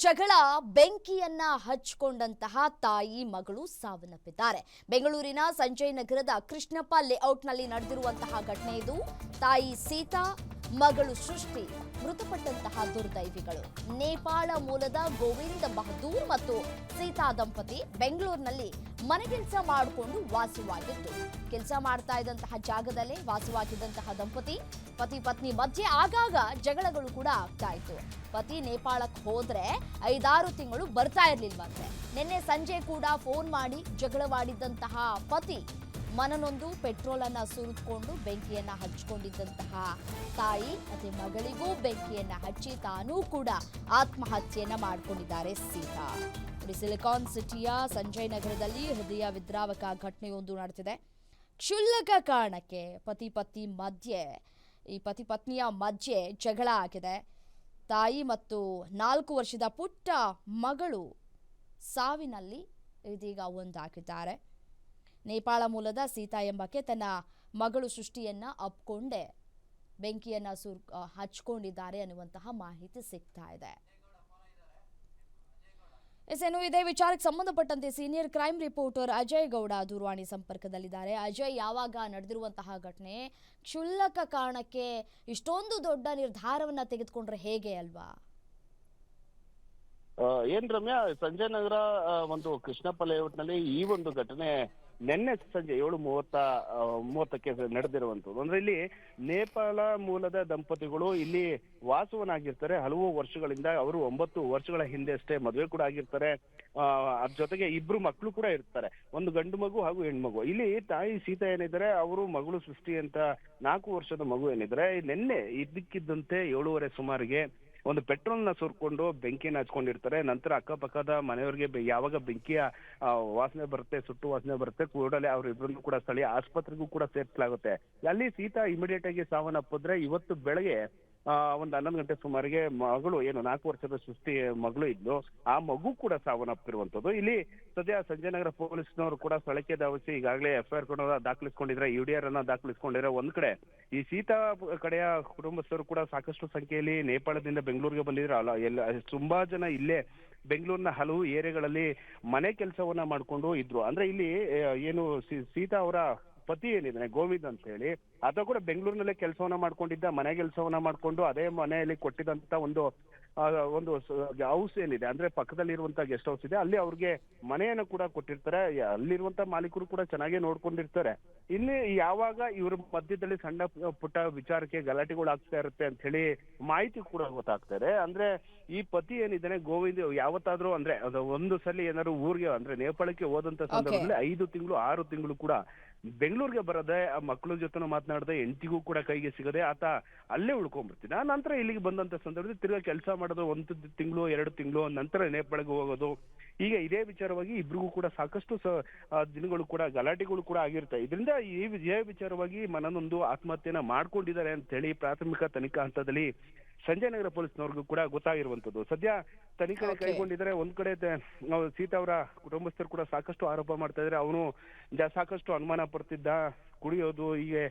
ಜಗಳ ಬೆಂಕಿಯನ್ನ ಹಚ್ಚಿಕೊಂಡಂತಹ ತಾಯಿ ಮಗಳು ಸಾವನ್ನಪ್ಪಿದ್ದಾರೆ. ಬೆಂಗಳೂರಿನ ಸಂಜಯ್ ನಗರದ ಕೃಷ್ಣಪ್ಪ ಲೇಔಟ್ನಲ್ಲಿ ನಡೆದಿರುವಂತಹ ಘಟನೆ ಇದು. ತಾಯಿ ಸೀತಾ, ಮಗಳು ಸೃಷ್ಟಿ ಮೃತಪಟ್ಟಂತಹ ದುರ್ದೈವಿಗಳು. ನೇಪಾಳ ಮೂಲದ ಗೋವಿಂದ ಬಹದ್ದೂರ್ ಮತ್ತು ಸೀತಾ ದಂಪತಿ ಬೆಂಗಳೂರಿನಲ್ಲಿ ಮನೆಗೆಲಸ ಮಾಡಿಕೊಂಡು ವಾಸವಾಗಿತ್ತು. ಕೆಲಸ ಮಾಡ್ತಾ ಇದ್ದಂತಹ ಜಾಗದಲ್ಲೇ ವಾಸವಾಗಿದ್ದಂತಹ ದಂಪತಿ ಪತಿ ಪತ್ನಿ ಮಧ್ಯೆ ಆಗಾಗ ಜಗಳಗಳು ಕೂಡ ಆಗ್ತಾ ಇತ್ತು. ಪತಿ ನೇಪಾಳಕ್ಕೆ ಹೋದ್ರೆ 5-6 ತಿಂಗಳು ಬರ್ತಾ ಇರ್ಲಿಲ್ವಂತೆ. ನಿನ್ನೆ ಸಂಜೆ ಕೂಡ ಫೋನ್ ಮಾಡಿ ಜಗಳವಾಡಿದ್ದಂತಹ ಪತಿ ಮನನೊಂದು ಪೆಟ್ರೋಲ್ ಅನ್ನ ಸುರಿದುಕೊಂಡು ಬೆಂಕಿಯನ್ನ ಹಚ್ಚಿಕೊಂಡಿದ್ದಂತಹ ತಾಯಿ ಮತ್ತೆ ಮಗಳಿಗೂ ಬೆಂಕಿಯನ್ನ ಹಚ್ಚಿ ತಾನೂ ಕೂಡ ಆತ್ಮಹತ್ಯೆಯನ್ನ ಮಾಡಿಕೊಂಡಿದ್ದಾರೆ ಸೀತಾ. ಸಿಲಿಕಾನ್ ಸಿಟಿಯ ಸಂಜಯ್ ನಗರದಲ್ಲಿ ಹೃದಯ ವಿದ್ರಾವಕ ಘಟನೆಯೊಂದು ನಡೆದಿದೆ. ಕ್ಷುಲ್ಲಕ ಕಾರಣಕ್ಕೆ ಪತಿ ಪತ್ನಿಯ ಮಧ್ಯೆ ಜಗಳ ಆಗಿದೆ. ತಾಯಿ ಮತ್ತು 4 ವರ್ಷದ ಪುಟ್ಟ ಮಗಳು ಸಾವಿನಲ್ಲಿ ಇದೀಗ ಒಂದಾಗಿದ್ದಾರೆ. ನೇಪಾಳ ಮೂಲದ ಸೀತಾ ಎಂಬಕ್ಕೆ ತನ್ನ ಮಗಳು ಸೃಷ್ಟಿಯನ್ನ ಅಪ್ಕೊಂಡೆ ಬೆಂಕಿಯನ್ನ ಹಚ್ಕೊಂಡಿದ್ದಾರೆ ಅನ್ನುವಂತಹ ಮಾಹಿತಿ ಸಿಗ್ತಾ ಇದೆ. ಇನ್ನು ಇದೇ ವಿಚಾರಕ್ಕೆ ಸಂಬಂಧಪಟ್ಟಂತೆ senior crime reporter Ajay Gowda ದೂರವಾಣಿ ಸಂಪರ್ಕದಲ್ಲಿದ್ದಾರೆ. ಅಜಯ್, ಯಾವಾಗ ನಡೆದಿರುವಂತಹ ಘಟನೆ, ಕ್ಷುಲ್ಲಕ ಕಾರಣಕ್ಕೆ ಇಷ್ಟೊಂದು ದೊಡ್ಡ ನಿರ್ಧಾರವನ್ನ ತೆಗೆದುಕೊಂಡ್ರೆ ಹೇಗೆ ಅಲ್ವಾ? ಏನ್ ರಮ್ಯಾ, ಸಂಜಯ್ ನಗರ ಒಂದು ಕೃಷ್ಣಪ್ಪ ಲೇಔಟ್ ನಲ್ಲಿ ಈ ಒಂದು ಘಟನೆ ನಿನ್ನೆ ಸಂಜೆ 7:30ಕ್ಕೆ ನಡೆದಿರುವಂತದ್ದು. ಅಂದ್ರೆ ಇಲ್ಲಿ ನೇಪಾಳ ಮೂಲದ ದಂಪತಿಗಳು ಇಲ್ಲಿ ವಾಸವನ್ನಾಗಿರ್ತಾರೆ. ಹಲವು ವರ್ಷಗಳಿಂದ ಅವರು 9 ವರ್ಷಗಳ ಹಿಂದೆ ಅಷ್ಟೇ ಮದುವೆ ಕೂಡ ಆಗಿರ್ತಾರೆ. ಅದ್ರ ಜೊತೆಗೆ 2 ಮಕ್ಕಳು ಕೂಡ ಇರ್ತಾರೆ, ಒಂದು ಗಂಡು ಮಗು ಹಾಗೂ ಹೆಣ್ಮಗು. ಇಲ್ಲಿ ತಾಯಿ ಸೀತಾ ಏನಿದ್ದಾರೆ, ಅವರು ಮಗಳು ಸೃಷ್ಟಿ ಅಂತ 4 ವರ್ಷದ ಮಗು ಏನಿದ್ರೆ, ನಿನ್ನೆ ಇದ್ದಕ್ಕಿದ್ದಂತೆ 7:30 ಸುಮಾರಿಗೆ ಒಂದು ಪೆಟ್ರೋಲ್ ನ ಸುರ್ಕೊಂಡು ಬೆಂಕಿಯನ್ನು ಹಚ್ಕೊಂಡಿರ್ತಾರೆ. ನಂತರ ಅಕ್ಕಪಕ್ಕದ ಮನೆಯವರಿಗೆ ಯಾವಾಗ ಬೆಂಕಿಯ ವಾಸನೆ ಬರುತ್ತೆ, ಸುಟ್ಟು ವಾಸನೆ ಬರುತ್ತೆ, ಕೂಡಲೇ ಅವರಿಬ್ಬರನ್ನು ಕೂಡ ಸ್ಥಳೀಯ ಆಸ್ಪತ್ರೆಗೂ ಕೂಡ ಸೇರಿಸಲಾಗುತ್ತೆ. ಅಲ್ಲಿ ಸೀತಾ ಇಮಿಡಿಯೇಟ್ ಆಗಿ ಸಾವನ್ನಪ್ಪಿದ್ರೆ ಇವತ್ತು ಬೆಳಗ್ಗೆ ಒಂದು 11 ಗಂಟೆ ಸುಮಾರಿಗೆ ಮಗಳು, ಏನು 4 ವರ್ಷದ ಸೃಷ್ಟಿ ಮಗಳು ಇದ್ಲು, ಆ ಮಗು ಕೂಡ ಸಾವನ್ನಪ್ಪಿರುವಂತದ್ದು. ಇಲ್ಲಿ ಸದ್ಯ ಸಂಜಯ್ ನಗರ ಪೊಲೀಸ್ನವರು ಕೂಡ ಸ್ಥಳಕ್ಕೆ ಧಾವಿಸಿ ಈಗಾಗಲೇ FIR ಕೂಡ ದಾಖಲಿಸಿಕೊಂಡಿದ್ರೆ, UDR ಅನ್ನ ದಾಖಲಿಸಿಕೊಂಡಿರೋ. ಒಂದ್ ಕಡೆ ಈ ಸೀತಾ ಕಡೆಯ ಕುಟುಂಬಸ್ಥರು ಕೂಡ ಸಾಕಷ್ಟು ಸಂಖ್ಯೆಯಲ್ಲಿ ನೇಪಾಳದಿಂದ ಬೆಂಗಳೂರಿಗೆ ಬಂದಿದ್ರು. ತುಂಬಾ ಜನ ಇಲ್ಲೇ ಬೆಂಗಳೂರಿನ ಹಲವು ಏರಿಯಾಗಳಲ್ಲಿ ಮನೆ ಕೆಲಸವನ್ನ ಮಾಡ್ಕೊಂಡು ಇದ್ರು. ಅಂದ್ರೆ ಇಲ್ಲಿ ಏನು ಸೀತಾ ಅವರ ಪತಿ ಏನಿದ್ದಾನೆ ಗೋವಿಂದ್ ಅಂತ ಹೇಳಿ, ಆತ ಕೂಡ ಬೆಂಗಳೂರಿನಲ್ಲೇ ಕೆಲಸವನ್ನ ಮಾಡ್ಕೊಂಡಿದ್ದ. ಮನೆ ಕೆಲಸವನ್ನ ಮಾಡ್ಕೊಂಡು ಅದೇ ಮನೆಯಲ್ಲಿ ಕೊಟ್ಟಿದ್ದಂತ ಒಂದು ಹೌಸ್ ಏನಿದೆ, ಅಂದ್ರೆ ಪಕ್ಕದಲ್ಲಿರುವಂತ ಗೆಸ್ಟ್ ಹೌಸ್ ಇದೆ, ಅಲ್ಲಿ ಅವ್ರಿಗೆ ಮನೆಯನ್ನು ಕೂಡ ಕೊಟ್ಟಿರ್ತಾರೆ. ಅಲ್ಲಿರುವಂತ ಮಾಲೀಕರು ಕೂಡ ಚೆನ್ನಾಗಿ ನೋಡ್ಕೊಂಡಿರ್ತಾರೆ. ಇಲ್ಲಿ ಯಾವಾಗ ಇವ್ರ ಮಧ್ಯದಲ್ಲಿ ಸಣ್ಣ ಪುಟ್ಟ ವಿಚಾರಕ್ಕೆ ಗಲಾಟೆಗಳು ಆಗ್ತಾ ಇರುತ್ತೆ ಅಂತ ಹೇಳಿ ಮಾಹಿತಿ ಕೂಡ ಗೊತ್ತಾಗ್ತಾ ಇದೆ. ಅಂದ್ರೆ ಈ ಪತಿ ಏನಿದ್ದಾನೆ ಗೋವಿಂದ್, ಯಾವತ್ತಾದ್ರೂ ಅಂದ್ರೆ ಅದು ಒಂದು ಸಲ ಏನಾದ್ರು ಊರಿಗೆ ಅಂದ್ರೆ ನೇಪಾಳಕ್ಕೆ ಹೋದಂತ ಸಂದರ್ಭದಲ್ಲಿ 5 ತಿಂಗಳು 6 ತಿಂಗಳು ಕೂಡ ಬೆಂಗಳೂರಿಗೆ ಬರದೆ, ಆ ಮಕ್ಕಳ ಜೊತೆ ಮಾತನಾಡದೆ, ಹೆಂಡತಿಗೂ ಕೂಡ ಕೈಗೆ ಸಿಗದೆ ಆತ ಅಲ್ಲೇ ಉಳ್ಕೊಂಡ್ಬಿಡ್ತೀನಿ. ಆ ನಂತರ ಇಲ್ಲಿಗೆ ಬಂದಂತ ಸಂದರ್ಭದಲ್ಲಿ ತಿರ್ಗಾ ಕೆಲಸ ಮಾಡೋದು 1 ತಿಂಗಳು 2 ತಿಂಗಳು, ನಂತರ ನೇಪಾಳಕ್ಕೆ ಹೋಗೋದು. ಈಗ ಇದೇ ವಿಚಾರವಾಗಿ ಇಬ್ರಿಗೂ ಕೂಡ ಸಾಕಷ್ಟು ದಿನಗಳು ಕೂಡ ಗಲಾಟೆಗಳು ಕೂಡ ಆಗಿರ್ತವೆ. ಇದರಿಂದ ಇದೇ ವಿಚಾರವಾಗಿ ಮನನೊಂದು ಆತ್ಮಹತ್ಯೆನ ಮಾಡ್ಕೊಂಡಿದ್ದಾರೆ ಅಂತ ಹೇಳಿ ಪ್ರಾಥಮಿಕ ತನಿಖಾ ಹಂತದಲ್ಲಿ ಸಂಜಯ್ ನಗರ ಪೊಲೀಸ್ನವ್ರಿಗೂ ಕೂಡ ಗೊತ್ತಾಗಿರುವಂತದ್ದು. ಸದ್ಯ ತನಿಖೆ ಕೈಗೊಂಡಿದ್ದಾರೆ. ಒಂದ್ ಕಡೆ ಸೀತಾ ಅವರ ಕುಟುಂಬಸ್ಥರು ಕೂಡ ಸಾಕಷ್ಟು ಆರೋಪ ಮಾಡ್ತಾ ಇದ್ದಾರೆ. ಅವನು ಸಾಕಷ್ಟು ಅನುಮಾನ ಪಡ್ತಿದ್ದ, ಕುಡಿಯೋದು, ಹೀಗೆ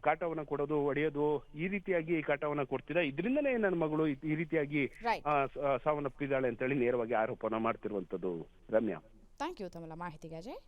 ಕಾಟವನ್ನ ಕೊಡೋದು, ಹೊಡೆಯೋದು, ಈ ರೀತಿಯಾಗಿ ಕಾಟವನ್ನ ಕೊಡ್ತಿದ್ದ. ಇದರಿಂದನೇ ನನ್ನ ಮಗಳು ಈ ರೀತಿಯಾಗಿ ಸಾವನ್ನಪ್ಪಿದ್ದಾಳೆ ಅಂತ ಹೇಳಿ ನೇರವಾಗಿ ಆರೋಪನ ಮಾಡ್ತಿರುವಂತದ್ದು. ರಮ್ಯಾ, ಥ್ಯಾಂಕ್ ಯು ತಮ್ಮ ಮಾಹಿತಿಗೆ ಅಜಯ್.